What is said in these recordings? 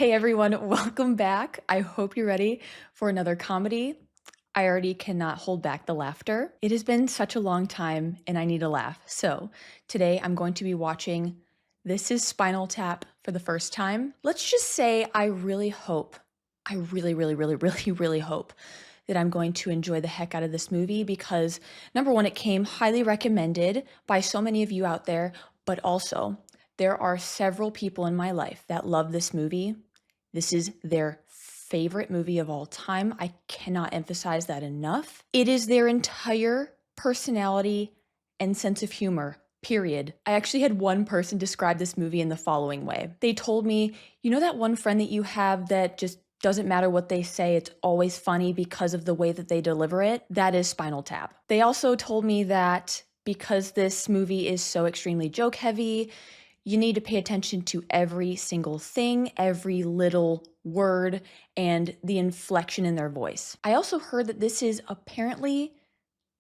Hey everyone, welcome back. I hope you're ready for another comedy. I already cannot hold back the laughter. It has been such a long time and I need a laugh. So today I'm going to be watching This is Spinal Tap for the first time. Let's just say I really hope, I really hope that I'm going to enjoy the heck out of this movie because number one, it came highly recommended by so many of you out there, but also there are several people in my life that love this movie. This is their favorite movie of all time. I cannot emphasize that enough. It is their entire personality and sense of humor, period. I actually had one person describe this movie in the following way. They told me, you know that one friend that you have that just doesn't matter what they say, it's always funny because of the way that they deliver it? That is Spinal Tap. They also told me that because this movie is so extremely joke heavy, you need to pay attention to every single thing, every little word, and the inflection in their voice. I also heard that this is apparently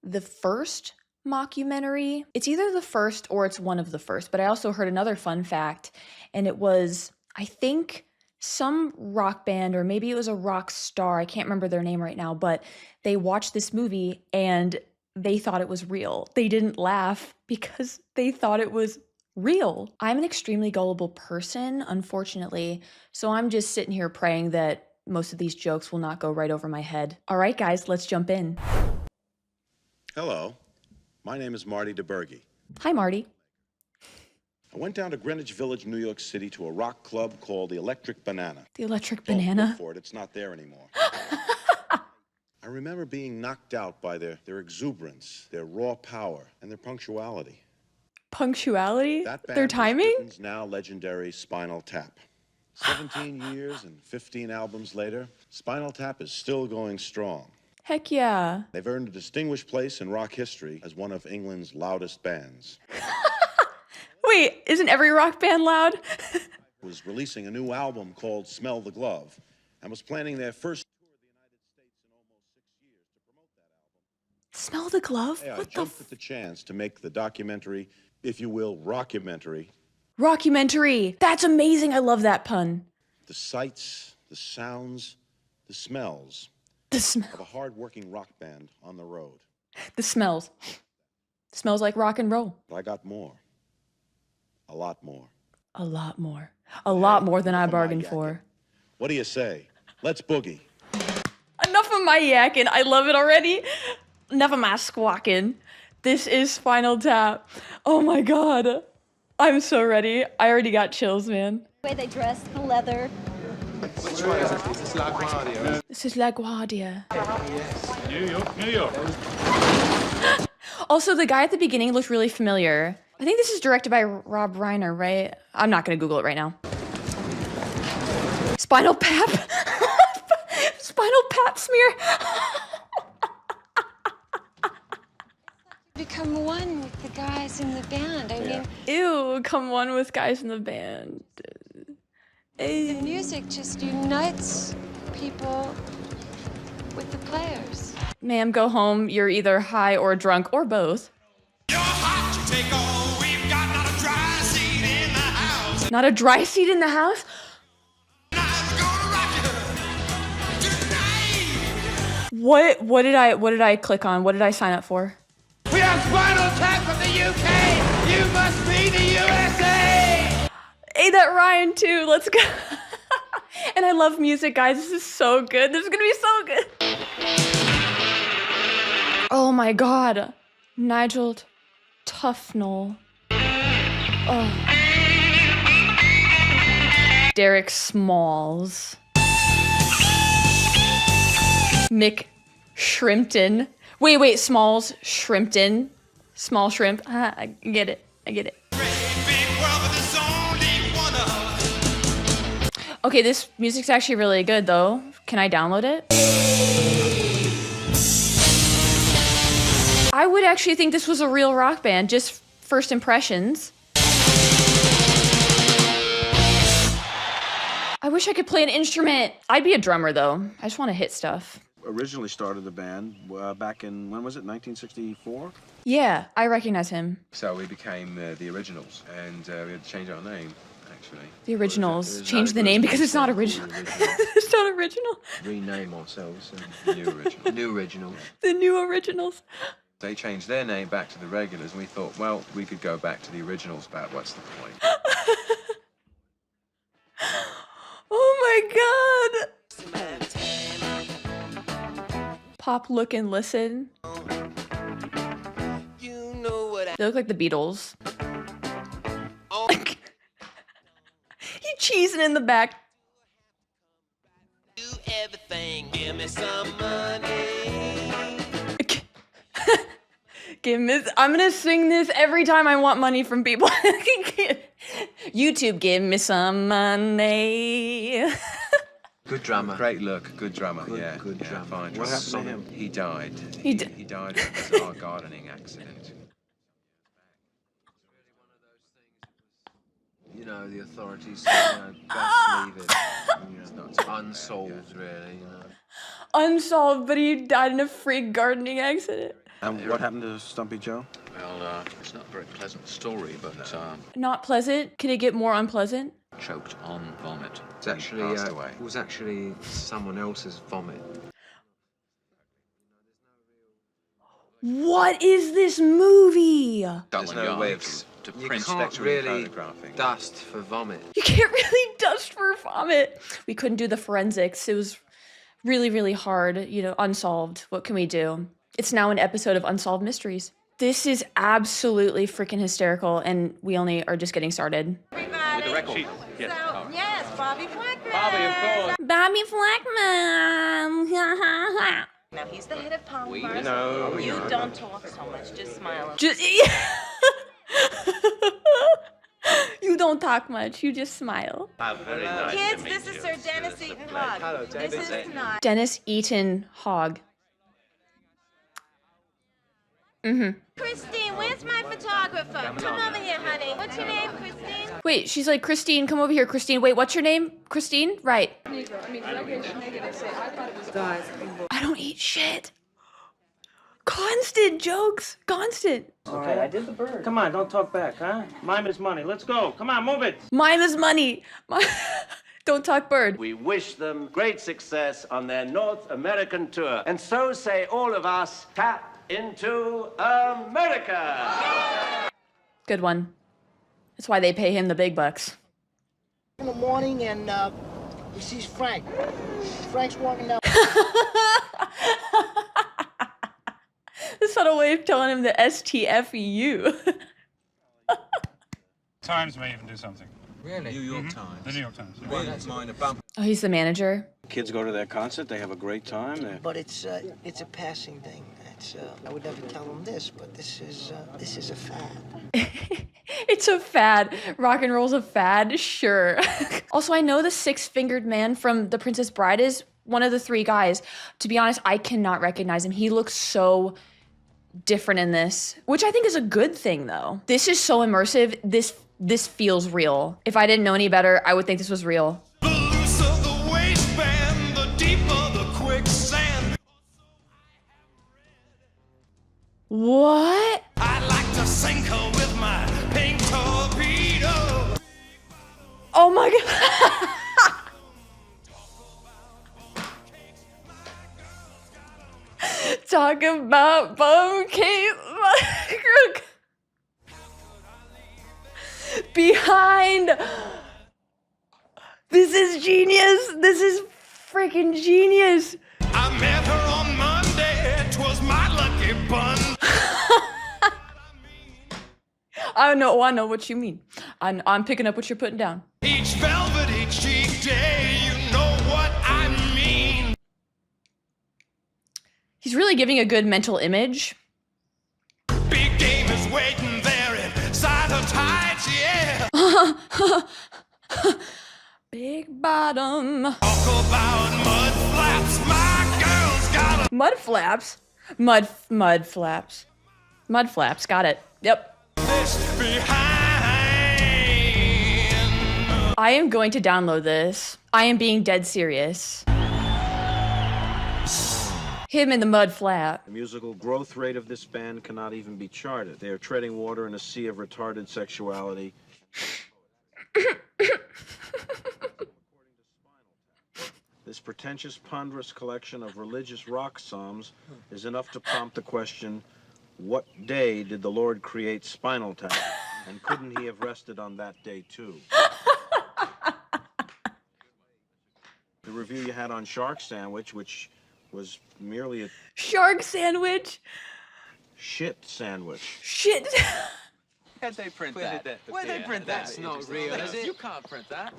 the first mockumentary. It's either the first or it's one of the first, but I also heard another fun fact, and it was, I think, some rock band, or maybe it was a rock star, I can't remember their name right now, but they watched this movie and they thought it was real. They didn't laugh because they thought it was real. I'm an extremely gullible person, unfortunately, so I'm just sitting here praying that most of these jokes will not go right over my head. All right, guys, let's jump in. Hello, my name is Marty DeBerge. Hi, Marty. I went down to Greenwich Village, New York City to a rock club called the Electric Banana. The Electric Don't Banana? look for it, it's not there anymore. I remember being knocked out by their exuberance, their raw power, and their punctuality. Punctuality? That band Their was timing? Britain's now legendary Spinal Tap. 17 years and 15 albums later, Spinal Tap is still going strong. Heck yeah. They've earned a distinguished place in rock history as one of England's loudest bands. Wait, isn't every rock band loud? Was releasing a new album called Smell the Glove and was planning their first tour of the United States in almost 6 years to promote that album. Smell the glove? Hey, I What the jumped at the chance to make the documentary, if you will, rockumentary. Rockumentary. That's amazing. I love that pun. The sights, the sounds, the smells The of smell. a hard-working rock band on the road. The smells. Smells like rock and roll. But I got more. A lot more. A lot more. A lot more than I enough of my bargained yakking. for. What do you say? Let's boogie. Enough of my yakking. I love it already. Enough of my squawking. This is Spinal Tap. Oh my god. I'm so ready. I already got chills, man. The way they dress, the leather. Which one is it? This is La Guardia. This is La Guardia. Yes. New York, New York. Also, the guy at the beginning looked really familiar. I think this is directed by Rob Reiner, right? I'm not gonna Google it right now. Spinal Pap? Spinal Pap smear? Become one with the guys in the band. I mean, Ew, come on with guys in the band. the music just unites people with the players. Ma'am, go home. You're either high or drunk or both. You're hot to take all. We've got not a dry seat in the house. Not a dry seat in the house? I'm gonna rock you tonight. What did I click on? What did I sign up for? We have Spinal Tap from the UK. You must be the USA. Hey, that Ryan too. Let's go. And I love music, guys. This is so good. This is gonna be so good. Oh my god. Nigel Tufnell. Oh. Derek Smalls. Mick Shrimpton. Wait, Smalls Shrimpton. Small shrimp. I get it. Big world, but there's only one of us. Okay, this music's actually really good though. Can I download it? I would actually think this was a real rock band, just first impressions. I wish I could play an instrument. I'd be a drummer though. I just want to hit stuff. Originally started the band back in, when was it, 1964? Yeah, I recognize him. So we became the originals, and we had to change our name, actually. The originals. There's Change no- the name there's because it's not no original. original. It's not original. Rename ourselves and new original. New original. The new originals. They changed their name back to the regulars, and we thought, well, we could go back to the originals, but what's the point? Oh my god. Pop, look, and listen. You know what I They look like the Beatles. He cheesing in the back. do everything. Give me some money. I'm gonna sing this every time I want money from people. YouTube, give me some money. Good drummer. Great look, good drummer. Good- yeah, good yeah, drummer. fine What drummer. happened to him? He died. He He died of a bizarre gardening accident. You know, the authorities said, best leave it. It's not unsolved, really. You know. Unsolved, but he died in a freak gardening accident. And what happened to Stumpy Joe? Well, it's not a very pleasant story, but Not pleasant? Could it get more unpleasant? choked on vomit. It's actually, Passed away. it was actually someone else's vomit. What is this movie? There's Scotland no Yard way of... to You print can't spectrum really photographing. dust for vomit. You can't really dust for vomit. We couldn't do the forensics. It was really, really hard, you know, unsolved. What can we do? It's now an episode of Unsolved Mysteries. This is absolutely freaking hysterical, and we only are just getting started. With the record. Yes. So, yes, Bobby Blackman. Bobby, of course. Bobby Flackman. Now, he's the head of Palm We First. know, we You know. don't talk so much, just smile. Just You don't talk much. You just smile. very nice Kids, this is Sir Dennis Eaton Hogg. Hello, This Dennis. is not. Dennis Eaton Hogg. Christine, where's my photographer? Come over here, honey. What's your name, Christine? Wait, she's like, Christine, come over here, Christine. Wait, what's your name? Christine? Right. I don't eat shit. Constant jokes. Constant. Okay, I did the bird. Come on, don't talk back, huh? Mime is money. Let's go. Come on, move it. Mime is money. Don't talk bird. We wish them great success on their North American tour. And so say all of us, tap into America. Good one. That's why they pay him the big bucks. In the morning, and he sees Frank. Frank's walking down. The subtle way of telling him the STFU. Times may even do something. Really? New York Times. The New York Times. Well, that's mine a bump. Oh, he's the manager. Kids go to their concert, they have a great time. But it's a passing thing. I would never tell them this, but this is a fad. It's a fad. Rock and roll's a fad, sure. Also, I know the six-fingered man from The Princess Bride is one of the three guys. To be honest, I cannot recognize him. He looks so different in this, which I think is a good thing, though. This is so immersive. This feels real. If I didn't know any better, I would think this was real. The looser the waistband, the deeper the quicksand. What? I like to sink her with my pink torpedo. Oh my god. Talk about bum cake. Behind. This is genius. This is freaking genius. I met her on Monday. It was my lucky bun. I know what you mean. I'm picking up what you're putting down. Each velvety cheek day, you know what I mean. He's really giving a good mental image. Big game is waiting there inside her tights, yeah. Big bottom. Talk about mud flaps, my girl's got a Mud flaps? Mud flaps. Mud flaps, got it. Yep. this behind. I am going to download this. I am being dead serious. Him in the mud flap. The musical growth rate of this band cannot even be charted. They are treading water in a sea of retarded sexuality. This pretentious, ponderous collection of religious rock psalms is enough to prompt the question, what day did the Lord create Spinal Tap? And couldn't he have rested on that day too? The review you had on Shark Sandwich, which was merely a Shark sandwich? shit sandwich. Shit. Where'd they print that? Where'd they print that? That's not real, is it? You can't print that.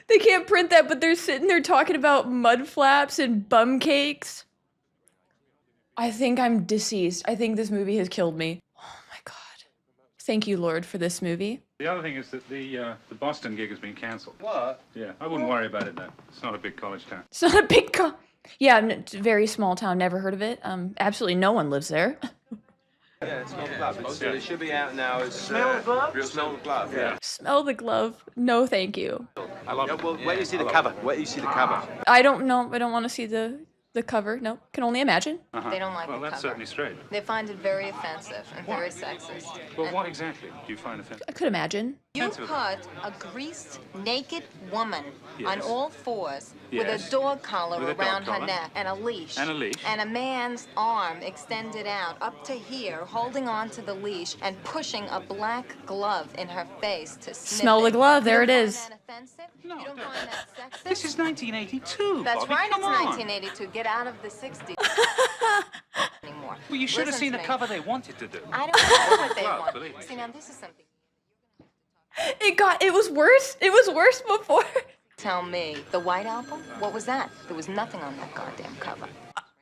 They can't print that, but they're sitting there talking about mud flaps and bum cakes. I think I'm deceased. I think this movie has killed me. Oh my God. Thank you, Lord, for this movie. The other thing is that the Boston gig has been cancelled. What? Yeah, I wouldn't worry about it though. It's not a big college town. It's not a big Yeah, it's a very small town. Never heard of it. Absolutely no one lives there. Yeah, it's Smell the Glove. It should be out now. It's Smell the Glove? Smell the Glove, yeah. Smell the glove. No, thank you. I love it. Well, wait till you see the cover. Wait till you see the cover. I don't know. I don't want to see the cover. No, can only imagine. They don't like Well, the that's cover. certainly straight. They find it very offensive and very sexist. Well, what exactly do you find offensive? I could imagine. You put a greased, naked woman on Yes. all fours Yes. with a dog collar With a dog around her collar. neck and a leash. And a leash. And a man's arm extended out up to here, holding on to the leash and pushing a black glove in her face to sniff Smell the it. glove. There You it don't is. find that offensive? No, You don't no. find that sexist? This is 1982. That's Bobby, right, come it's on. 1982. Get out of the 60s anymore. Well, you should have Listen seen to the me. cover they wanted to do. I don't know what they Glove, want. believe me. See, now this is something. It was worse. It was worse before. Tell me, the White Album? What was that? There was nothing on that goddamn cover.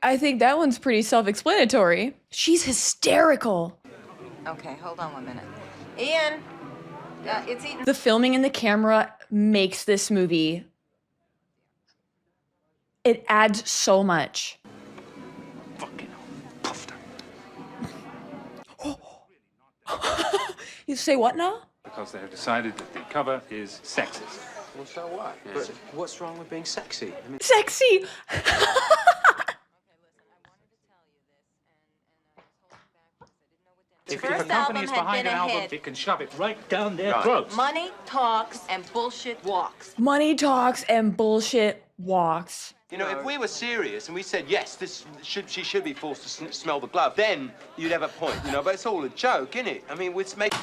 I think that one's pretty self-explanatory. She's hysterical. Okay, hold on 1 minute. Ian, it's eating. The filming and the camera makes this movie. It adds so much. Fucking puffed You say what now? because they have decided that the cover is sexist. Well, so what? But what's wrong with being sexy? I mean, Sexy. If First a company album is had behind been an a album, hit. it can shove it right down their Right. throats. Money talks and bullshit walks. Money talks and bullshit walks. You know, if we were serious and we said, yes, she should be forced to smell the glove, then you'd have a point, you know, but it's all a joke, isn't it? I mean, we're making...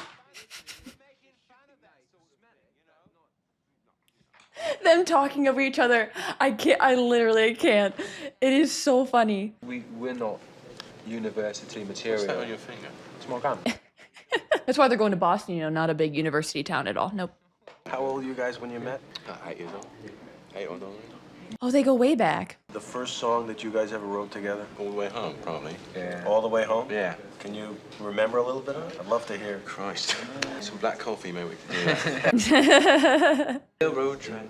Them talking over each other. I can't. I literally can't. It is so funny. we're not university material. What's that on your finger? It's my gum. That's why they're going to Boston, you know, not a big university town at all. Nope. How old were you guys when you met? 8 years old. 8 or 9. Oh, they go way back. The first song that you guys ever wrote together? All the way home, probably. Yeah. All the way home? Yeah. Can you remember a little bit of it? I'd love to hear. Christ. Some black coffee, maybe. Yeah. Railroad train.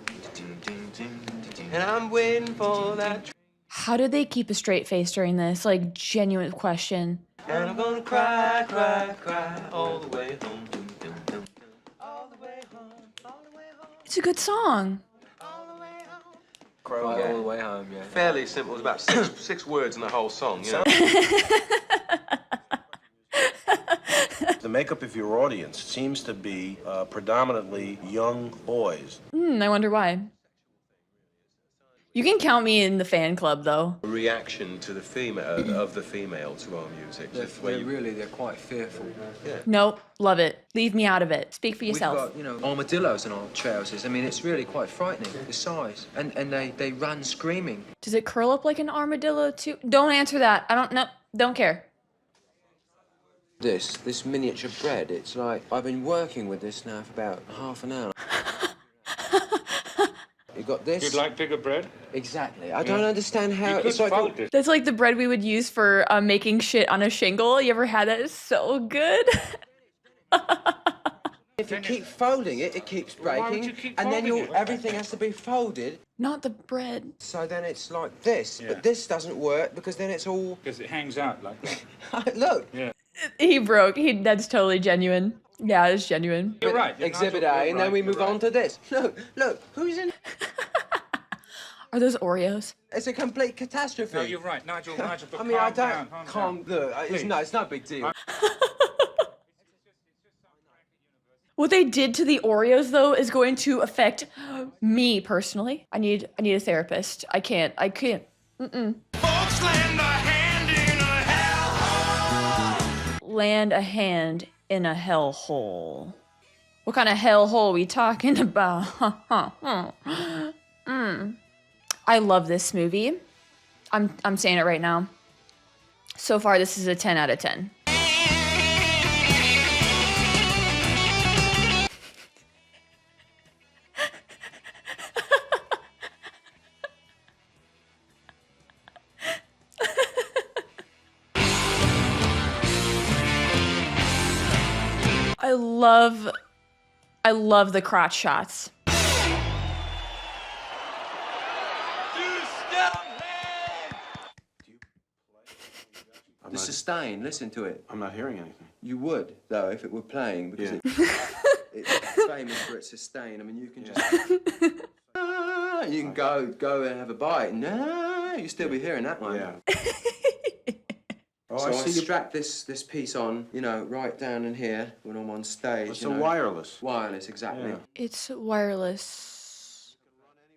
And I'm waiting for that. How did they keep a straight face during this? Like, genuine question. And I'm gonna cry, cry, cry all the way home. All the way home, all the way home, It's a good song. all the way home. Right all the way home, yeah. Fairly simple. It's about six words in the whole song, you know. The makeup of your audience seems to be predominantly young boys. I wonder why. You can count me in the fan club, though. Reaction to the female of the female to our music. They're quite fearful. Nope. Love it. Leave me out of it. Speak for yourself. We've got, you know, armadillos in our trousers. I mean, it's really quite frightening, the size. And they run screaming. Does it curl up like an armadillo, too? Don't answer that. I don't know. Don't care. This miniature bread, it's like, I've been working with this now for about half an hour. You got this? You'd like bigger bread? Exactly. I don't understand how You could it's like. fold it. That's like the bread we would use for making shit on a shingle. You ever had that? It's so good. If you keep folding it, it keeps breaking. Why would you keep and then folding it? everything has to be folded. Not the bread. So then it's like this. Yeah. But this doesn't work because then it's all. Because it hangs out like that. Look. Yeah. He broke. That's totally genuine. Yeah, it's genuine. You're right. Exhibit Nigel, A, you're and then right, we you're move right. on to this. Look, who's in? Are those Oreos? It's a complete catastrophe. No, you're right, Nigel. I mean, I don't. calm down. Look, it's Please. no big deal. What they did to the Oreos, though, is going to affect me personally. I need a therapist. I can't. Mm-mm. Folks lend a hand in a hellhole. Land a hand in a hellhole. What kind of hellhole are we talking about? I love this movie. I'm saying it right now. So far, this is a 10 out of 10. I love the crotch shots. The sustain, listen to it. I'm not hearing anything. You would, though, if it were playing, because it's famous for its sustain. I mean, you can just... you can go and have a bite. No, you still be hearing that one. Yeah. So I strap this piece on, you know, right down in here when I'm on stage. It's a wireless. Wireless, exactly. Yeah. It's wireless.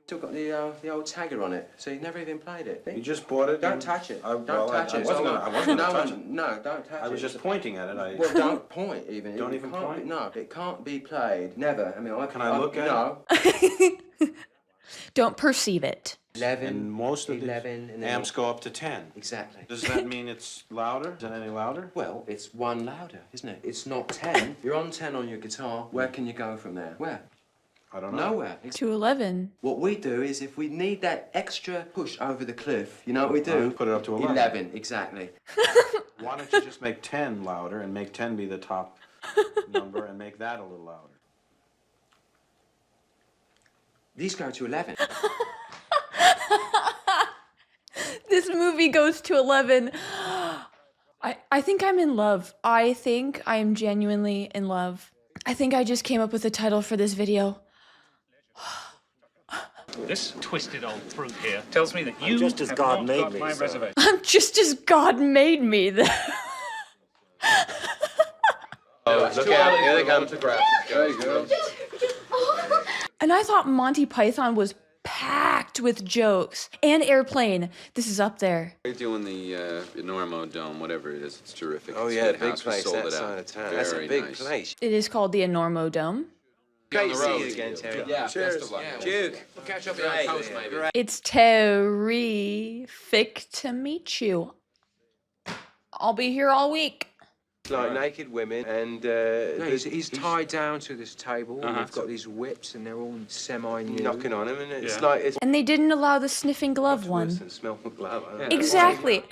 Still got the old tagger on it, so you've never even played it. You just bought it? Don't touch it. Don't touch it. I wasn't gonna touch it. No, don't touch it. I was just pointing at it. Well, don't point even. Don't even point? No, it can't be played. Never. I mean, Can I look at it? No. Don't perceive it. 11. And most of 11, the and then amps go up to 10. Exactly. Does that mean it's louder? Is it any louder? Well, it's one louder, isn't it? It's not 10. You're on 10 on your guitar. Where can you go from there? Where? I don't know. Nowhere. To 11. What we do is if we need that extra push over the cliff, you know what we do? Put it up to 11. 11, exactly. Why don't you just make 10 louder and make 10 be the top number and make that a little louder? These go to 11. This movie goes to 11. I think I'm in love. I think I am genuinely in love. I think I just came up with a title for this video. This twisted old fruit here tells me that you just as have God not made got me, my sir. reservation. I'm just as God made me. Oh, look out. Here they come to grab. Go, girls. And I thought Monty Python was packed with jokes. And Airplane. This is up there. They're doing the Enormo Dome, whatever it is. It's terrific. Oh, It's a yeah, good big house. We place sold that it side out. of town. That's a Very big nice. place. It is called the Enormo Dome. Great On to the road. see you again, Terry. Yeah, Cheers. best of luck. Duke. We'll catch up on the coast, maybe. It's terrific to meet you. I'll be here all week. It's like naked women, and he's tied down to this table. And we've got these whips, and they're all semi-new. knocking on him, and it's like it's And they didn't allow the sniffing glove one. worse than smell the glove. I don't know. Exactly.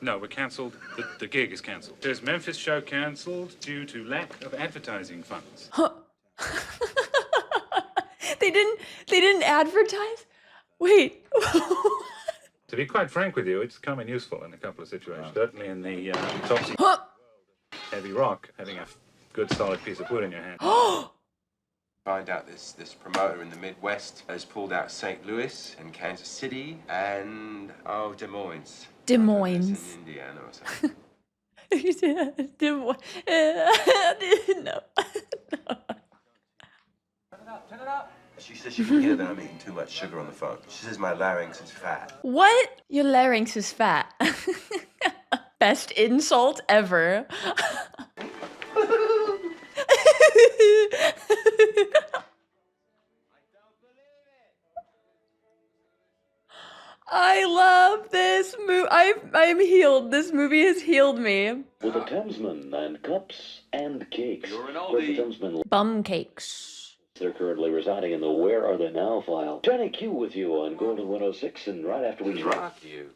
No, we're cancelled. The gig is cancelled. There's Memphis show cancelled due to lack of advertising funds. They didn't advertise? Wait. To be quite frank with you, it's come in useful in a couple of situations. Certainly in the topsy heavy rock, having a good solid piece of wood in your hand. Find out this promoter in the Midwest has pulled out St. Louis and Kansas City and Des Moines. Des Moines. It's in Indiana or something. Des Moines. I didn't know. Turn it up. She says she can hear that I'm eating too much sugar on the phone. She says my larynx is fat. What? Your larynx is fat. Best insult ever. I love this movie. I'm healed. This movie has healed me. With the Thamesmen and cups and cakes. You're an With the oldie. Thamesmen, Bum cakes. they're currently residing in the Where Are They Now file. Johnny Q with you on Golden 106, and right after we drop you.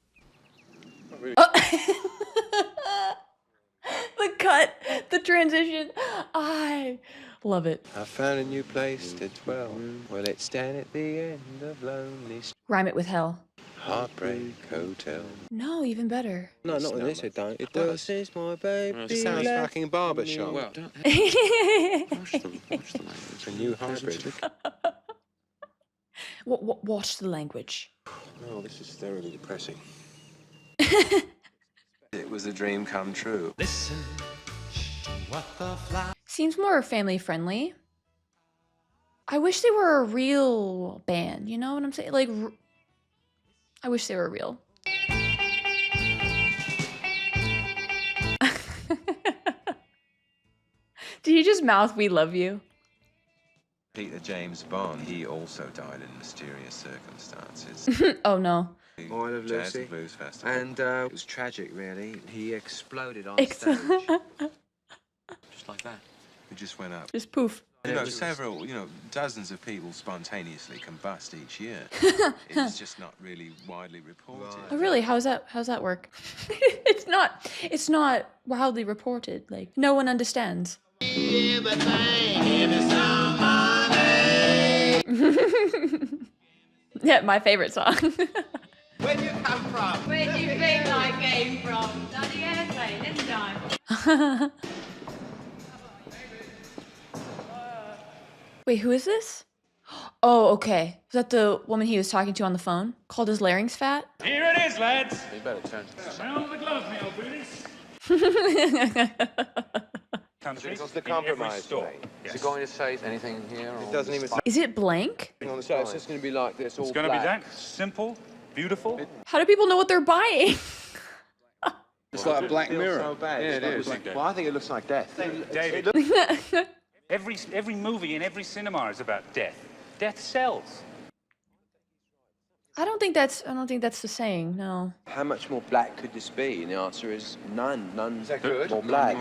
The cut, the transition. I love it. I found a new place to dwell. Well, it's down at the end of Lonely Rhyme it with hell. Heartbreak Hotel. No, even better. No, not with this, it don't. It does. This is my baby. It sounds fucking barbershop. Well, don't watch the language. It's a new hybrid. Watch the language. No, this is thoroughly depressing. It was a dream come true. Listen, what the fly. Seems more family friendly. I wish they were a real band, you know what I'm saying? Like, I wish they were real. Did you just mouth "we love you"? Peter James Bond, he also died in mysterious circumstances. Oh no. Oil of Jazz Lucy. and Blues Festival. And it was tragic, really. He exploded on stage. Just like that. It just went up. Just poof. Several, dozens of people spontaneously combust each year. It's just not really widely reported. Oh really? How's that work? It's not wildly reported. Like no one understands. Yeah, my favorite song. Where'd you come from? Where do you think I came from? Bloody airplane, didn't I? Wait, who is this? Oh, okay. Was that the woman he was talking to on the phone? Called his larynx fat? Here it is, lads. You better turn to the Smell the glove, me old booties. This is the compromise, mate. Is he going to say anything here? It doesn't even say Is it blank? on the So it's side. just going to be like this, all It's going to be black. that simple, beautiful. How do people know what they're buying? It's like a Black Mirror. So bad. Yeah, it It's is. like- well, I think it looks like death. David, every movie in every cinema is about death. Death sells. I don't think that's the saying. No. How much more black could this be? And the answer is none. None Is that good? more black.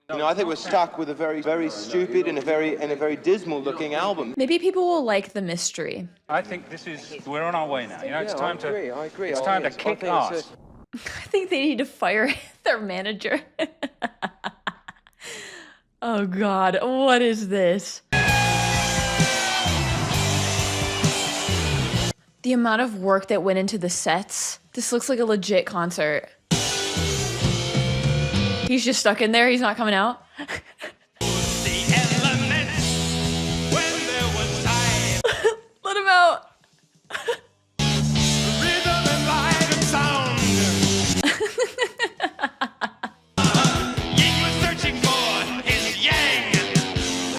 I think we're stuck with a very, very stupid and a very dismal-looking album. Maybe people will like the mystery. I think we're on our way now. It's time I agree. It's time to kick ass. I think they need to fire their manager. Oh God, what is this? The amount of work that went into the sets. This looks like a legit concert. He's just stuck in there. He's not coming out. Let him out.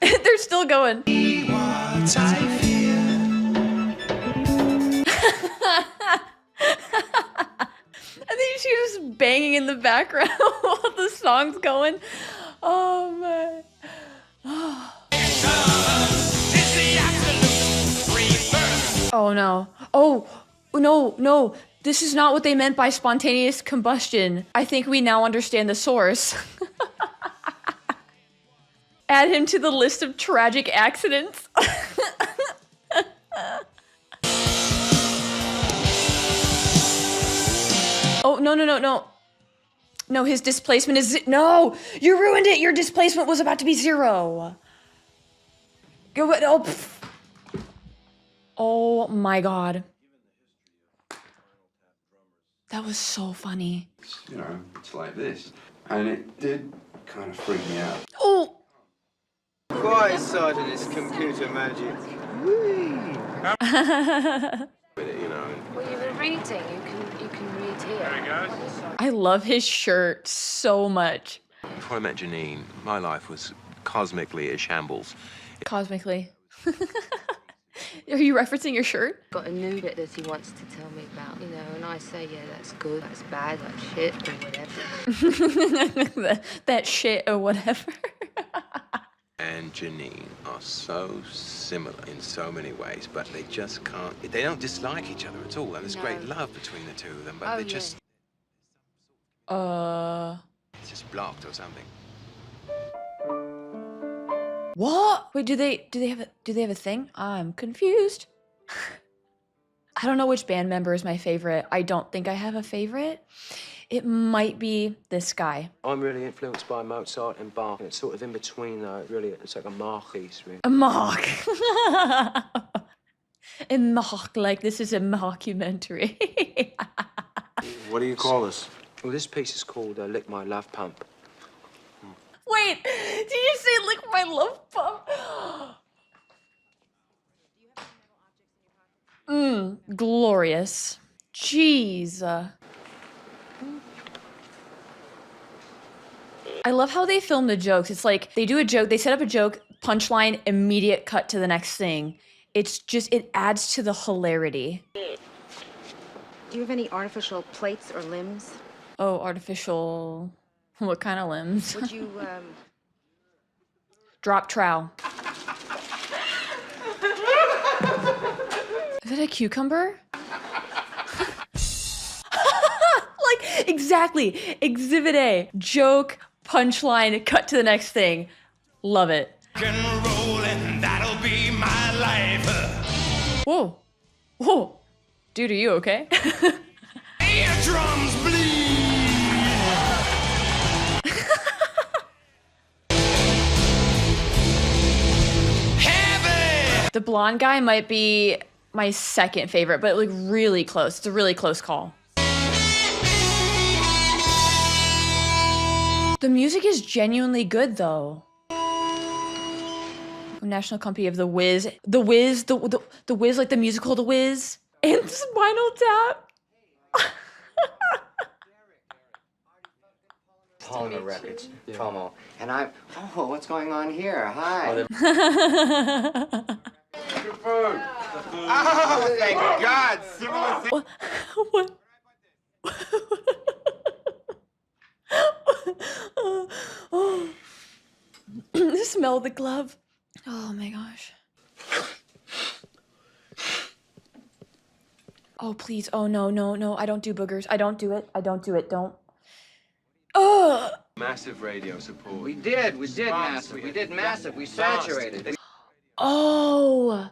They're still going. I think she was banging in the background while the song's going. Oh man. Oh no. Oh no. This is not what they meant by spontaneous combustion. I think we now understand the source. Add him to the list of tragic accidents. Oh, no. No, his displacement is... No! You ruined it! Your displacement was about to be 0. Go... Oh, pff. Oh my God. That was so funny. It's like this. And it did kind of freak me out. Oh! Quiet, Sergeant, it's computer magic. Well, you were reading. You can read here. There he goes. I love his shirt so much. Before I met Janine, my life was cosmically a shambles. Cosmically. Are you referencing your shirt? Got a new bit that he wants to tell me about, and I say, yeah, that's good, that's bad, that's shit, or whatever. that shit or whatever. And Janine are so similar in so many ways, but they just can't. They don't dislike each other at all, and there's great love between the two of them, but they just. It's just blocked or something. What? Wait, do they have a thing? I'm confused. I don't know which band member is my favorite. I don't think I have a favorite. It might be this guy. I'm really influenced by Mozart and Bach. It's sort of in between, really. It's like a Mach-piece, really. A mock. A mock, like this is a mockumentary. What do you call this? Well, this piece is called Lick My Love Pump. Wait, did you say lick my love pump? Glorious. Jeez. I love how they film the jokes. It's like they do a joke, they set up a joke, punchline, immediate cut to the next thing. It's just, it adds to the hilarity. Do you have any artificial plates or limbs? Oh, artificial, what kind of limbs? Would you, Drop trowel. Is that a cucumber? Like, exactly. Exhibit A. Joke, punchline, cut to the next thing. Love it. And that'll be my life. Whoa. Whoa. Dude, are you okay? Eardrums bleed. Heavy. The blonde guy might be my second favorite, but like really close. It's a really close call. The music is genuinely good though. National Company of the Wiz. The Wiz, the Wiz, like the musical The Wiz. And Spinal Tap. Polymer Records promo. And oh, what's going on here? Hi. Oh, thank God. What? Oh. Smell the glove. Oh my gosh. Oh, please. Oh, no, no, no. I don't do boogers. I don't do it. I don't do it. Don't. Ugh. Massive radio support. We did massive. We did massive. We saturated. Oh.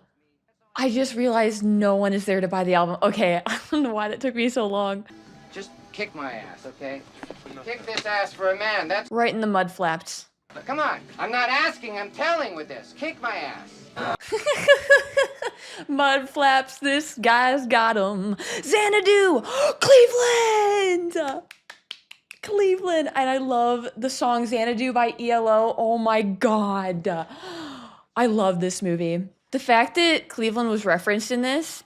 I just realized no one is there to buy the album. Okay. I don't know why that took me so long. Just kick my ass, okay? Kick this ass for a man. That's right in the mud flaps. Come on. I'm not asking. I'm telling with this. Kick my ass. Mud flaps, this guy's got 'em. Xanadu, Cleveland! Cleveland, and I love the song Xanadu by ELO. Oh my God. I love this movie. The fact that Cleveland was referenced in this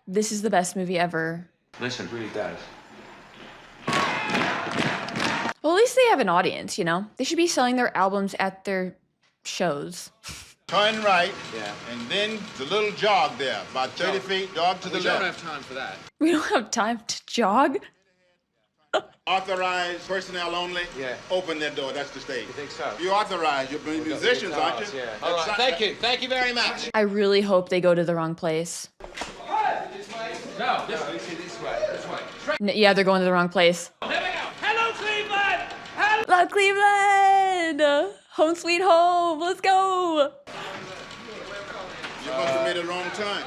is the best movie ever. Listen, it really does. Well, at least they have an audience, you know? They should be selling their albums at their shows. Turn right, yeah, and then the little jog there, about 30 feet, jog to the we left. don't have time for that. We don't have time to jog? Authorized personnel only. Yeah. Open that door. That's the stage. You think so? You authorized. You're musicians, aren't you? Yeah. All right. Thank you. Thank you very much. I really hope they go to the wrong place. No, this way. Yeah, they're going to the wrong place. There we go. Hello, Cleveland. Hello, Cleveland! Home sweet home. Let's go. You must have made a wrong time.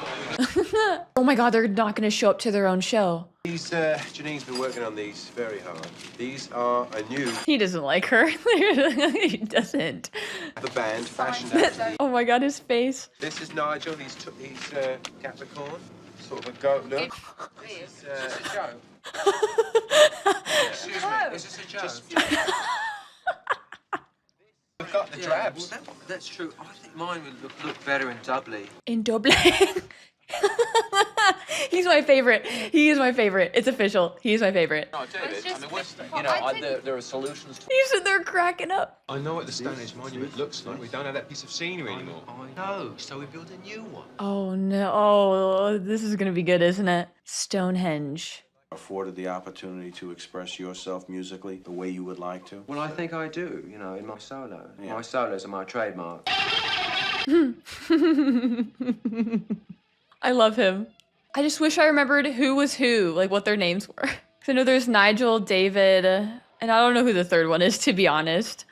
Oh my God, they're not going to show up to their own show. Janine's been working on these very hard. These are a new. He doesn't like her. He doesn't. The band fashioned out. Oh my God, his face. This is Nigel. He's Capricorn. Sort of a goat look. This is a joke. Excuse me. Is this a joke? We've got the drabs. Well, that's true. I think mine would look better in doubly. In doubly? He's my favorite. He is my favorite. It's official. He's my favorite. No, David, I mean, there are solutions to... He's sitting there cracking up. I know what the Stonehenge monument looks like. We don't have that piece of scenery anymore. I know, so we built a new one. Oh no. Oh, this is going to be good, isn't it? Stonehenge. Afforded the opportunity to express yourself musically the way you would like to? Well, I think I do, you know, in my solo. Yeah. My solos are my trademark. I love him. I just wish I remembered who was who, like what their names were. 'Cause I know there's Nigel, David, and I don't know who the third one is, to be honest.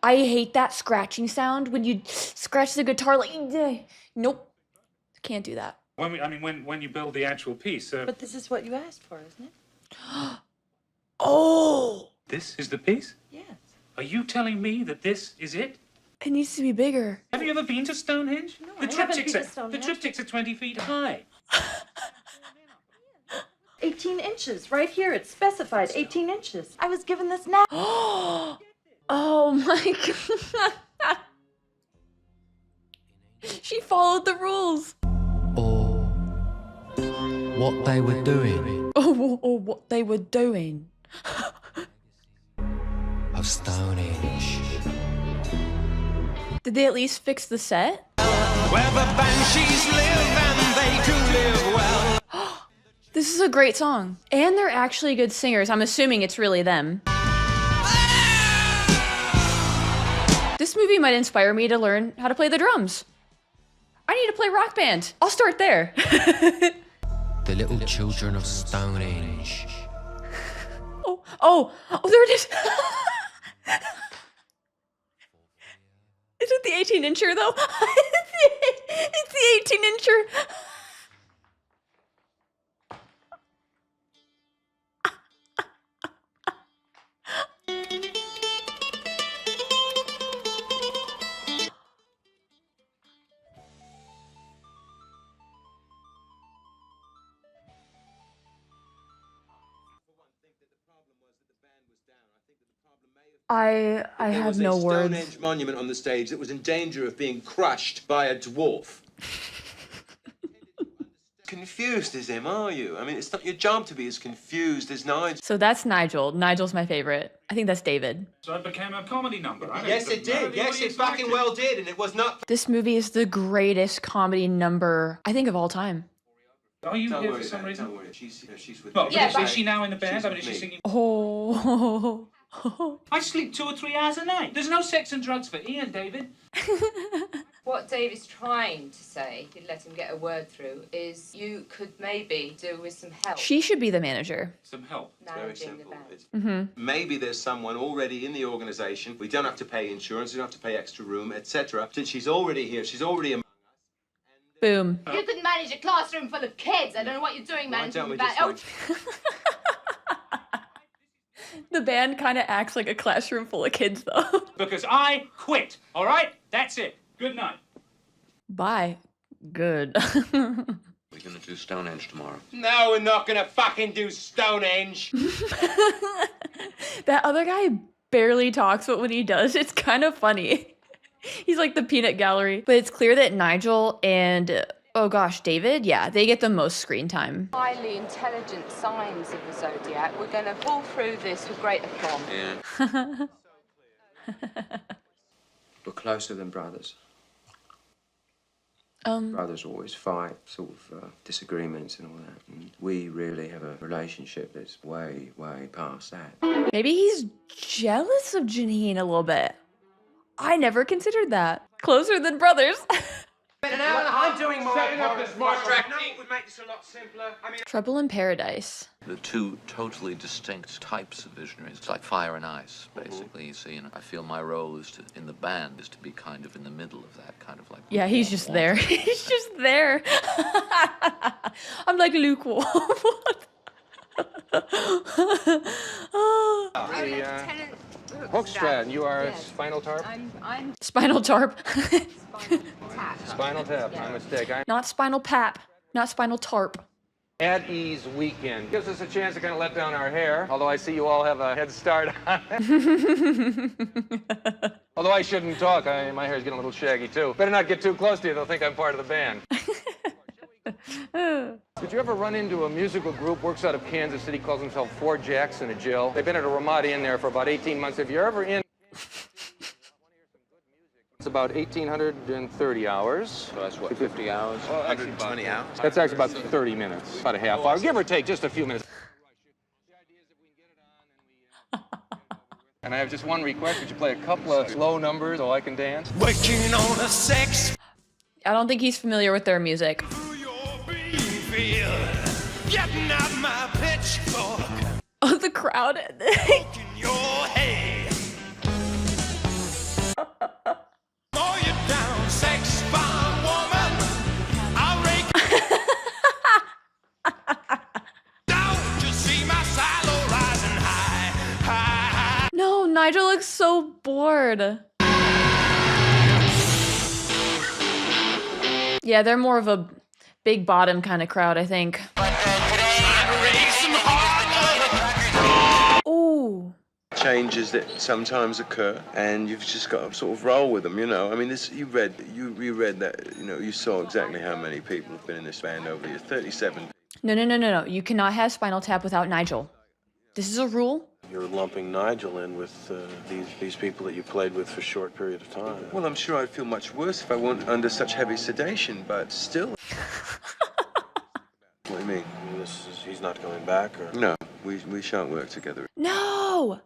I hate that scratching sound when you scratch the guitar like, nope, can't do that. When you build the actual piece. But this is what you asked for, isn't it? Oh! This is the piece? Yes. Are you telling me that this is it? It needs to be bigger. Have you ever been to Stonehenge? No, I haven't been to Stonehenge. The triptychs are 20 feet high. 18 inches, right here. It's specified 18 inches. I was given this now. Oh my God. She followed the rules. Or what they were doing. Or what they were doing. Of Stonehenge. Did they at least fix the set? Where the banshees live and they do live well. This is a great song. And they're actually good singers. I'm assuming it's really them. This movie might inspire me to learn how to play the drums. I need to play Rock Band. I'll start there. The little children of Stonehenge. Oh, there it is. Is it the 18-incher though? It's the 18-incher. I have no words. There was a Stonehenge monument on the stage that was in danger of being crushed by a dwarf. Confused as him, are you? I mean, it's not your job to be as confused as Nigel. So that's Nigel. Nigel's my favorite. I think that's David. So it became a comedy number. Yes, it did. Yes, it fucking well did, and it was not. This movie is the greatest comedy number, I think, of all time. Are you Don't here worry for some about it, reason? don't worry. She's with Well, me. yeah, is she now in the band? I mean, is she singing? Oh. I sleep 2 or 3 hours a night. There's no sex and drugs for Ian, David. What Dave is trying to say, if you let him get a word through, is you could maybe do with some help. She should be the manager. Some help. Very Managing the simple. band. Maybe there's someone already in the organisation. We don't have to pay insurance. We don't have to pay extra room, etc. Since she's already here, she's already a. Boom. You could manage a classroom full of kids. I don't know what you're doing managing the band. The band kind of acts like a classroom full of kids, though. Because I quit, all right? That's it. Good night. Bye. Good. We're gonna do Stonehenge tomorrow. No, we're not gonna fucking do Stonehenge. That other guy barely talks, but when he does, it's kind of funny. He's like the peanut gallery. But it's clear that Nigel and, oh gosh, David, yeah, they get the most screen time. Highly intelligent signs of the zodiac. We're going to pull through this with great aplomb. Yeah. We're closer than brothers. Brothers always fight, sort of disagreements and all that. And we really have a relationship that's way, way past that. Maybe he's jealous of Janine a little bit. I never considered that. Closer than brothers. I'm doing more. Setting up this more technique would make this a lot simpler. I mean, Trouble in Paradise. The two totally distinct types of visionaries. It's like fire and ice, basically. You see, and I feel my role is in the band is to be kind of in the middle of that, kind of like. Yeah, he's just there. He's just there. I'm like lukewarm. Hookstrad, you are Spinal Tarp? I'm Spinal Tarp. Spinal Tap, my mistake. I'm Not Spinal Pap. Not Spinal Tarp. At Ease Weekend. Gives us a chance to kind of let down our hair, although I see you all have a head start on it. Although I shouldn't talk, my hair's getting a little shaggy too. Better not get too close to you, they'll think I'm part of the band. Did you ever run into a musical group, works out of Kansas City, calls themselves Four Jacks in a Jill? They've been at a Ramada Inn there for about 18 months. If you're ever in... It's about 1,830 hours. So that's what, 50 hours? 120 hours? That's actually about 30 minutes, about a half hour, give or take, just a few minutes. And I have just one request. Would you play a couple of slow numbers so I can dance? Working on a sex. I don't think he's familiar with their music. Getting out my pitchfork. Oh, the crowd. Your head. Mow you down, sex bomb woman. I'll rake. Don't you see my silo rising high, high? No, Nigel looks so bored. Yeah, they're more of a big bottom kind of crowd, I think. Ooh. changes that sometimes occur, and you've just got to sort of roll with them, you know. I mean, this you read that, you know, you saw exactly how many people have been in this band over the years. 37. No. You cannot have Spinal Tap without Nigel. This is a rule. You're lumping Nigel in with these people that you played with for a short period of time. Well, I'm sure I'd feel much worse if I weren't under such heavy sedation, but still. What do you mean? He's not going back, or? No, we shan't work together. No!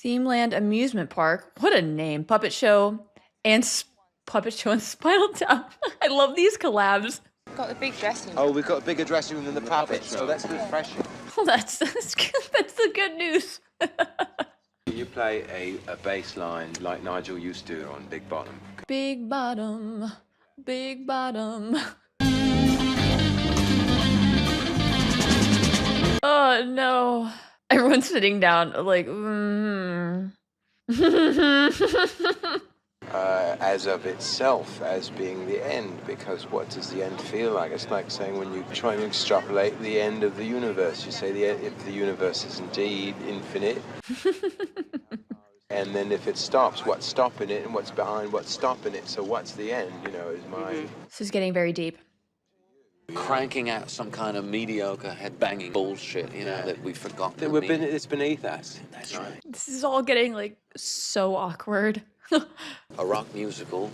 Themeland Amusement Park. What a name. Puppet Show and Spinal Tap. I love these collabs. Got a big dressing room. Oh, we've got a bigger dressing room than the puppets, so that's refreshing. Well, that's good. That's the good news. You play a bass line like Nigel used to on Big Bottom. Big bottom, big bottom. Oh no. Everyone's sitting down like, As of itself, as being the end, because what does the end feel like? It's like saying when you try to extrapolate the end of the universe, you say if the universe is indeed infinite, and then if it stops, what's stopping it, and what's behind what's stopping it? So what's the end? You know, is my. This is getting very deep. Cranking out some kind of mediocre head-banging bullshit, you know, that we've forgotten. It's beneath us. That's right. This is all getting like so awkward. A rock musical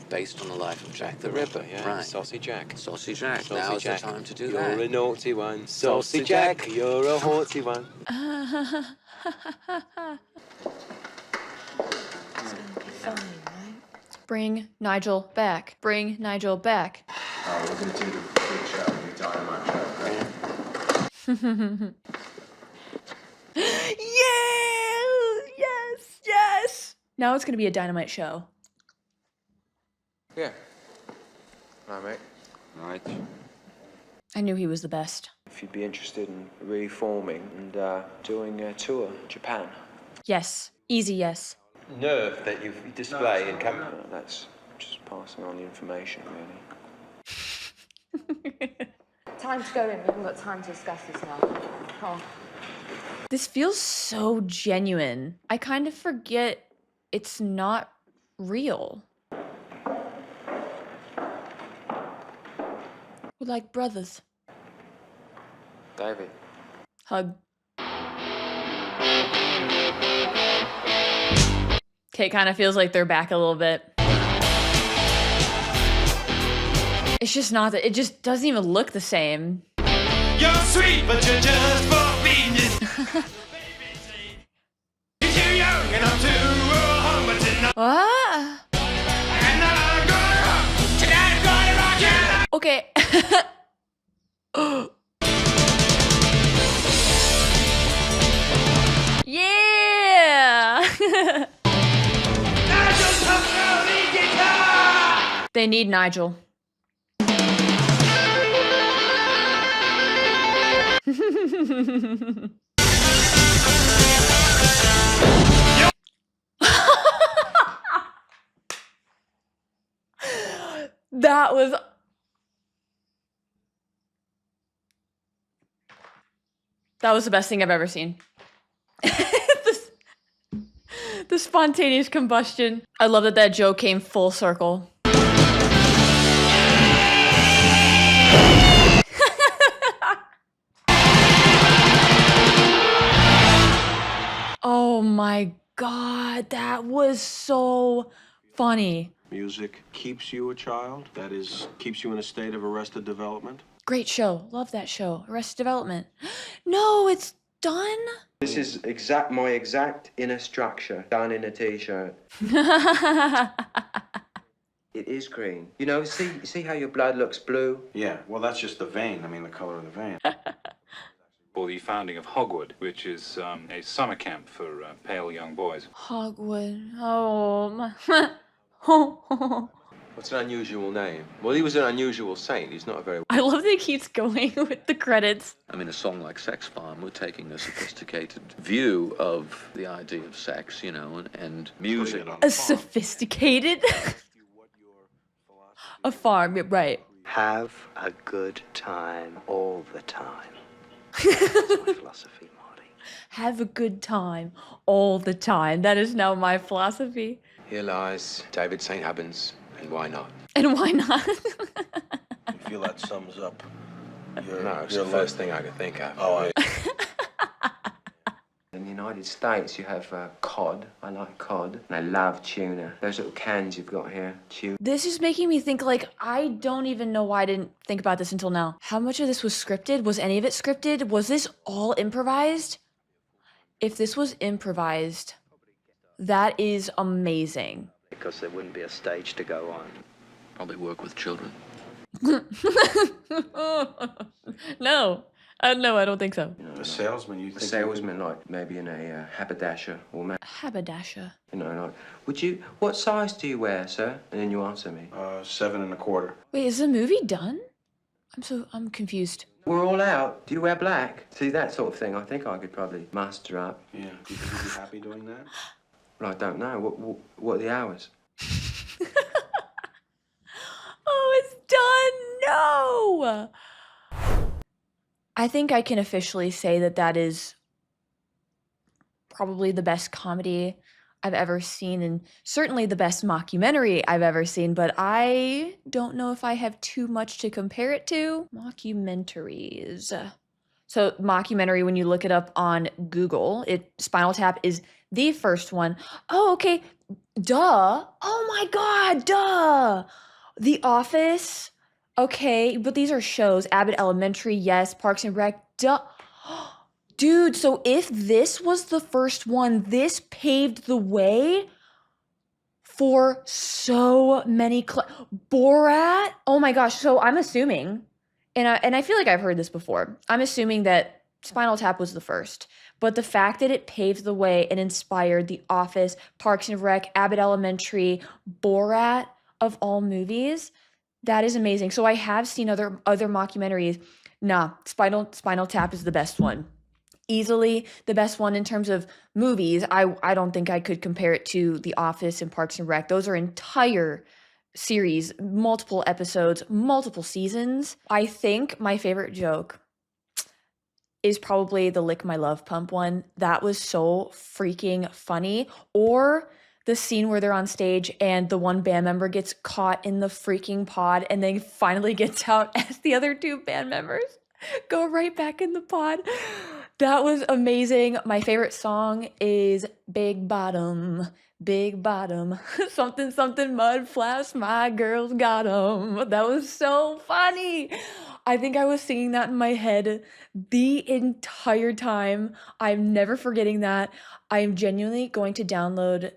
based on the life of Jack the Ripper. Yeah, Right. Saucy Jack. Saucy Jack. Now's the time to do You're that. a naughty one. Saucy Jack, you're a haughty one. Bring Nigel back. Bring Nigel back. Oh, we're going to do the big show, the dynamite show. Yes. Now it's gonna be a dynamite show. Yeah. All right, mate. Right. I knew he was the best. If you'd be interested in reforming and doing a tour, Japan. Yes. Easy yes. Nerve that you display in camera. That's just passing on the information, really. Time to go in. We haven't got time to discuss this now. Come on. This feels so genuine. I kind of forget it's not real. We're like brothers. David. Hug. Okay, it kind of feels like they're back a little bit. It's just not that. It just doesn't even look the same. You're sweet, but you're just for being You're too young and I'm too hungry tonight. What? And I'm gonna rock. Tonight I'm gonna rock you. Okay. Yeah. They need Nigel. That was the best thing I've ever seen. The spontaneous combustion. I love that joke came full circle. Oh my God, that was so funny. Music keeps you a child, that is, keeps you in a state of arrested development. Great show. Love that show. Arrested Development. No, it's done? This is my exact inner structure done in a t-shirt. It is green. You know, see how your blood looks blue? Yeah, well, that's just the vein. I mean, the color of the vein. Or the founding of Hogwood, which is a summer camp for pale young boys. Hogwood. Oh, my. What's an unusual name? Well, he was an unusual saint. He's not a very... I love that it keeps going with the credits. I mean, a song like Sex Farm, we're taking a sophisticated view of the idea of sex, you know, and music. A sophisticated? A farm, right. Have a good time all the time. philosophy, Marty. Have a good time all the time. That is now my philosophy. Here lies David St. Albans, and why not? And why not? You feel that sums up No, it's the first thing I could think of. Oh, In the United States, you have cod. I like cod. And I love tuna. Those little cans you've got here, tuna. This is making me think, like, I don't even know why I didn't think about this until now. How much of this was scripted? Was any of it scripted? Was this all improvised? If this was improvised, that is amazing. Because there wouldn't be a stage to go on. Probably work with children. No. No, I don't think so. a salesman, you A think... salesman, like maybe in a haberdasher or Haberdasher. you know, like, would you? What size do you wear, sir? And then you answer me. 7 1/4. Wait, is the movie done? I'm confused. We're all out. Do you wear black? See, that sort of thing. I think I could probably muster up. Yeah. Do you think you'd be happy doing that? Well, I don't know. What are the hours? Oh, it's done! No! I think I can officially say that that is probably the best comedy I've ever seen, and certainly the best mockumentary I've ever seen, but I don't know if I have too much to compare it to. Mockumentaries. So mockumentary, when you look it up on Google, Spinal Tap is the first one. Oh, okay. Duh. Oh my God, duh. The Office. Okay, but these are shows. Abbott Elementary, yes. Parks and Rec, duh. Dude, so if this was the first one, this paved the way for so many Borat? Oh my gosh, so I'm assuming, and I feel like I've heard this before, I'm assuming that Spinal Tap was the first, but the fact that it paved the way and inspired The Office, Parks and Rec, Abbott Elementary, Borat, of all movies, that is amazing. So I have seen other mockumentaries. Nah, Spinal Tap is the best one. Easily the best one in terms of movies. I don't think I could compare it to The Office and Parks and Rec. Those are entire series, multiple episodes, multiple seasons. I think my favorite joke is probably the Lick My Love Pump one. That was so freaking funny. Or the scene where they're on stage and the one band member gets caught in the freaking pod and then finally gets out as the other two band members go right back in the pod. That was amazing. My favorite song is Big Bottom, Big Bottom, something, something, mud flaps, my girls got 'em. That was so funny. I think I was singing that in my head the entire time. I'm never forgetting that. I'm genuinely going to download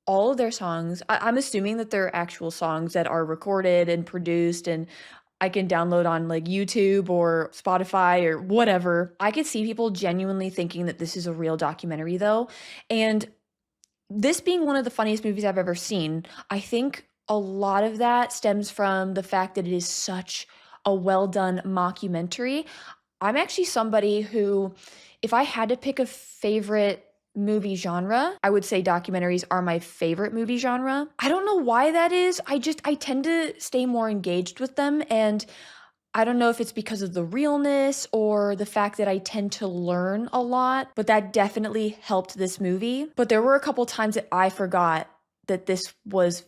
all of their songs. I'm assuming that they're actual songs that are recorded and produced and I can download on like YouTube or Spotify or whatever. I could see people genuinely thinking that this is a real documentary though. And this being one of the funniest movies I've ever seen, I think a lot of that stems from the fact that it is such a well done mockumentary. I'm actually somebody who, if I had to pick a favorite movie genre, I would say documentaries are my favorite movie genre. I don't know why that is. I tend to stay more engaged with them, and I don't know if it's because of the realness or the fact that I tend to learn a lot, but that definitely helped this movie. But there were a couple times that I forgot that this was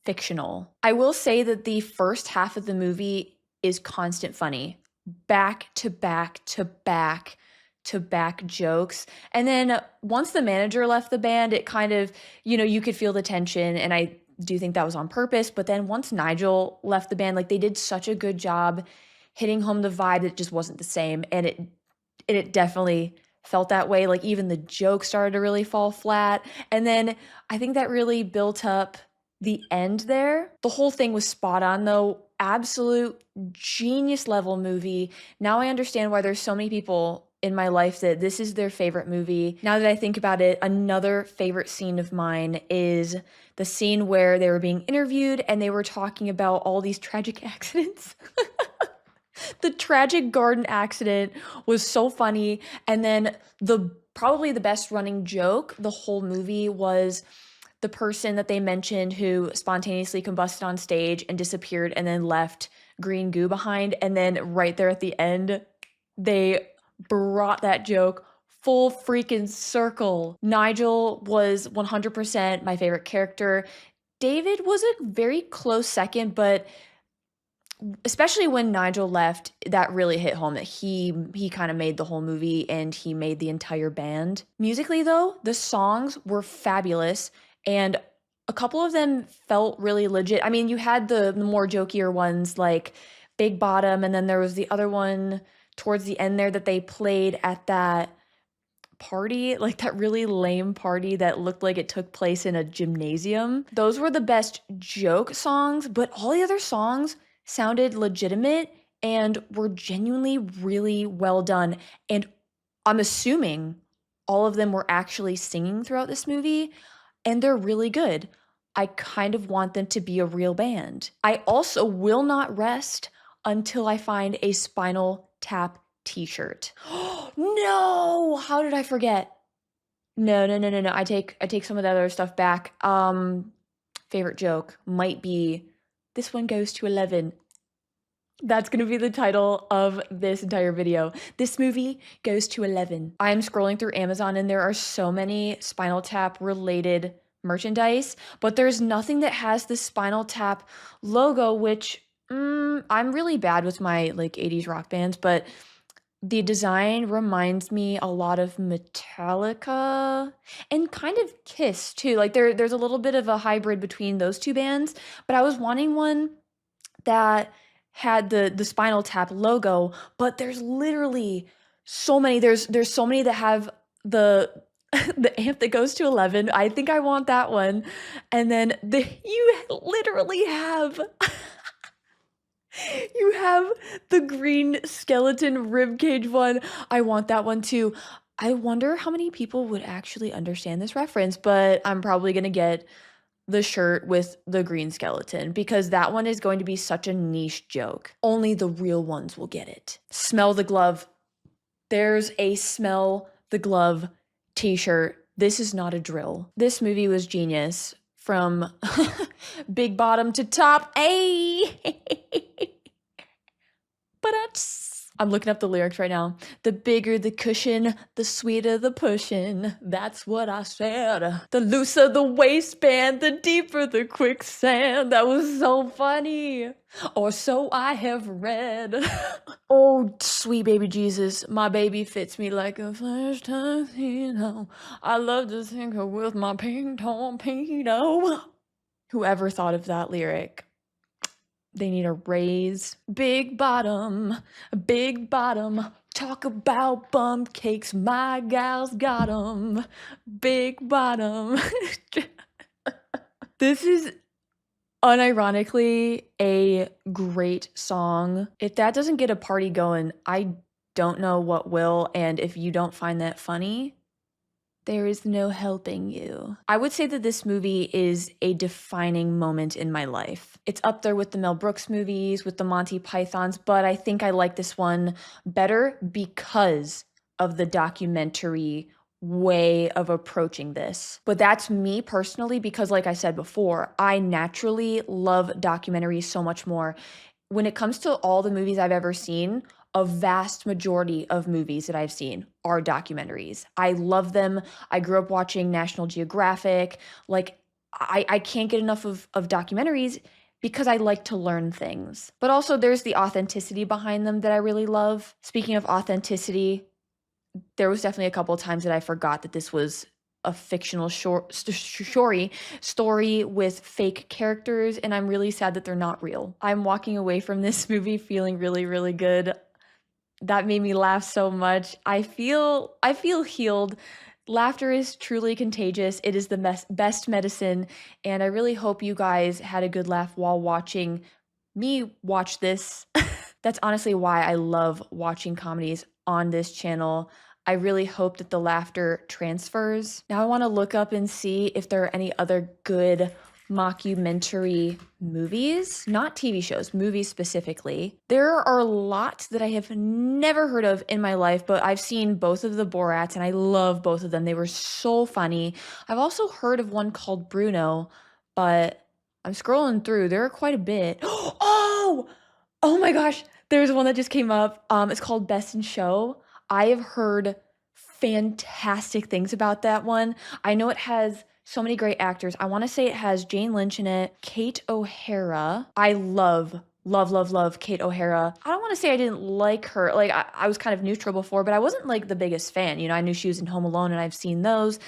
fictional. I will say that the first half of the movie is constant funny. Back to back to back to back jokes. And then once the manager left the band, it kind of, you could feel the tension, and I do think that was on purpose. But then once Nigel left the band, like they did such a good job hitting home the vibe that it just wasn't the same. And it definitely felt that way. Like even the jokes started to really fall flat. And then I think that really built up the end there. The whole thing was spot on though. Absolute genius level movie. Now I understand why there's so many people in my life that this is their favorite movie. Now that I think about it, another favorite scene of mine is the scene where they were being interviewed and they were talking about all these tragic accidents. The tragic garden accident was so funny. And then probably the best running joke the whole movie was the person that they mentioned who spontaneously combusted on stage and disappeared and then left green goo behind. And then right there at the end, they brought that joke full freaking circle. Nigel was 100% my favorite character. David was a very close second, but especially when Nigel left, that really hit home that he kind of made the whole movie and he made the entire band. Musically though, the songs were fabulous and a couple of them felt really legit. I mean, you had the more jokier ones like Big Bottom, and then there was the other one towards the end there that they played at that party, like that really lame party that looked like it took place in a gymnasium. Those were the best joke songs, but all the other songs sounded legitimate and were genuinely really well done. And I'm assuming all of them were actually singing throughout this movie, and they're really good. I kind of want them to be a real band. I also will not rest until I find a Spinal Tap t-shirt. No! How did I forget? No. I take some of the other stuff back. Favorite joke might be, this one goes to 11. That's gonna be the title of this entire video. This movie goes to 11. I'm scrolling through Amazon and there are so many Spinal Tap related merchandise, but there's nothing that has the Spinal Tap logo, which I'm really bad with my like 80s rock bands, but the design reminds me a lot of Metallica and kind of Kiss too. Like there's a little bit of a hybrid between those two bands, but I was wanting one that had the Spinal Tap logo, but there's literally so many. There's so many that have the the amp that goes to 11. I think I want that one. And then you literally have you have the green skeleton ribcage one. I want that one too. I wonder how many people would actually understand this reference, but I'm probably gonna get the shirt with the green skeleton because that one is going to be such a niche joke. Only the real ones will get it. Smell the glove. There's a Smell the Glove t-shirt. This is not a drill. This movie was genius from big bottom to top. But I'm looking up the lyrics right now. The bigger the cushion, the sweeter the pushing. That's what I said. The looser the waistband, the deeper the quicksand. That was so funny. Or so I have read. Oh, sweet baby Jesus, my baby fits me like a flash tuxedo. I love to sing her with my pink torpedo. Whoever thought of that lyric? They need a raise. Big bottom, talk about bum cakes, my gals got 'em. Big bottom. This is unironically a great song. If that doesn't get a party going, I don't know what will, and if you don't find that funny, there is no helping you. I would say that this movie is a defining moment in my life. It's up there with the Mel Brooks movies, with the Monty Pythons, but I think I like this one better because of the documentary way of approaching this. But that's me personally because like I said before, I naturally love documentaries so much more. When it comes to all the movies I've ever seen, a vast majority of movies that I've seen are documentaries. I love them. I grew up watching National Geographic. Like, I can't get enough of documentaries because I like to learn things. But also there's the authenticity behind them that I really love. Speaking of authenticity, there was definitely a couple of times that I forgot that this was a fictional story with fake characters, and I'm really sad that they're not real. I'm walking away from this movie feeling really, really good. That made me laugh so much. I feel healed. Laughter is truly contagious. It is the best medicine, and I really hope you guys had a good laugh while watching me watch this. That's honestly why I love watching comedies on this channel. I really hope that the laughter transfers. Now I want to look up and see if there are any other good mockumentary movies, not TV shows, movies specifically. There are a lot that I have never heard of in my life, but I've seen both of the Borats and I love both of them. They were so funny. I've also heard of one called Bruno, but I'm scrolling through. There are quite a bit. Oh my gosh. There's one that just came up. It's called Best in Show. I have heard fantastic things about that one. I know it has so many great actors. I want to say it has Jane Lynch in it, Kate O'Hara. I love Kate O'Hara. I don't want to say I didn't like her. Like, I was kind of neutral before, but I wasn't like the biggest fan. You know, I knew she was in Home Alone and I've seen those.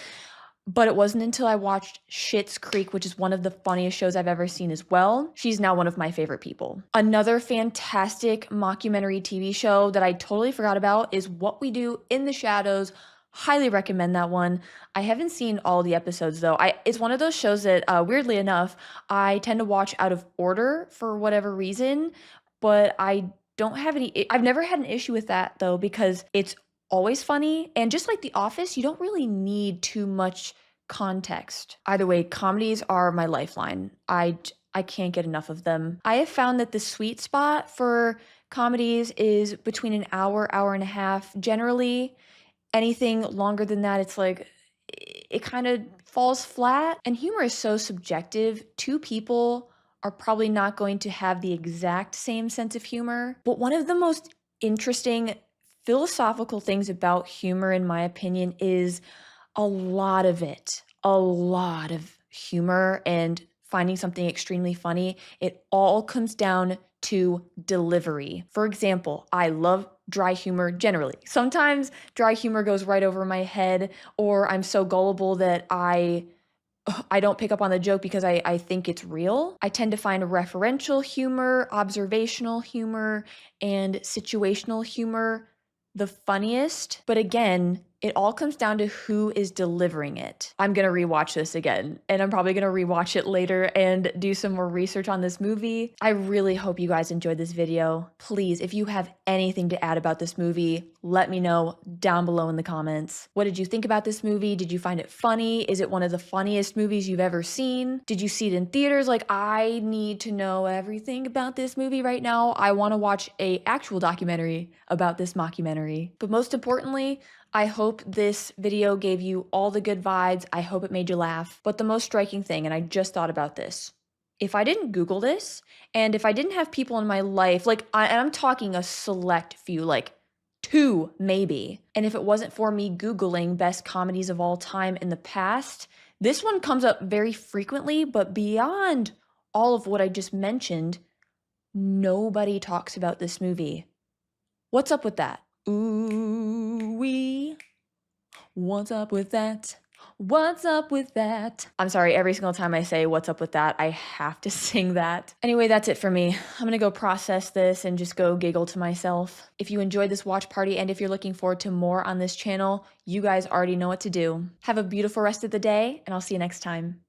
But it wasn't until I watched Schitt's Creek, which is one of the funniest shows I've ever seen as well. She's now one of my favorite people. Another fantastic mockumentary TV show that I totally forgot about is What We Do in the Shadows. Highly recommend that one. I haven't seen all the episodes though. It's one of those shows that, weirdly enough, I tend to watch out of order for whatever reason, but I've never had an issue with that though, because it's always funny. And just like The Office, you don't really need too much context. Either way, comedies are my lifeline. I can't get enough of them. I have found that the sweet spot for comedies is between an hour, hour and a half. Generally, anything longer than that, it's like, it kind of falls flat. And humor is so subjective. Two people are probably not going to have the exact same sense of humor. But one of the most interesting philosophical things about humor, in my opinion, is a lot of humor and finding something extremely funny, it all comes down to delivery. For example, I love dry humor generally. Sometimes dry humor goes right over my head, or I'm so gullible that I don't pick up on the joke because I think it's real. I tend to find referential humor, observational humor, and situational humor the funniest. But again, it all comes down to who is delivering it. I'm gonna rewatch this again, and I'm probably gonna rewatch it later and do some more research on this movie. I really hope you guys enjoyed this video. Please, if you have anything to add about this movie, let me know down below in the comments. What did you think about this movie? Did you find it funny? Is it one of the funniest movies you've ever seen? Did you see it in theaters? Like, I need to know everything about this movie right now. I wanna watch an actual documentary about this mockumentary. But most importantly, I hope this video gave you all the good vibes. I hope it made you laugh. But the most striking thing, and I just thought about this, if I didn't Google this, and if I didn't have people in my life, like, I'm talking a select few, like 2 maybe, and if it wasn't for me Googling best comedies of all time in the past, this one comes up very frequently, but beyond all of what I just mentioned, nobody talks about this movie. What's up with that? Ooh-wee. What's up with that? What's up with that? I'm sorry, every single time I say what's up with that, I have to sing that. Anyway, that's it for me. I'm gonna go process this and just go giggle to myself. If you enjoyed this watch party and if you're looking forward to more on this channel, you guys already know what to do. Have a beautiful rest of the day, and I'll see you next time.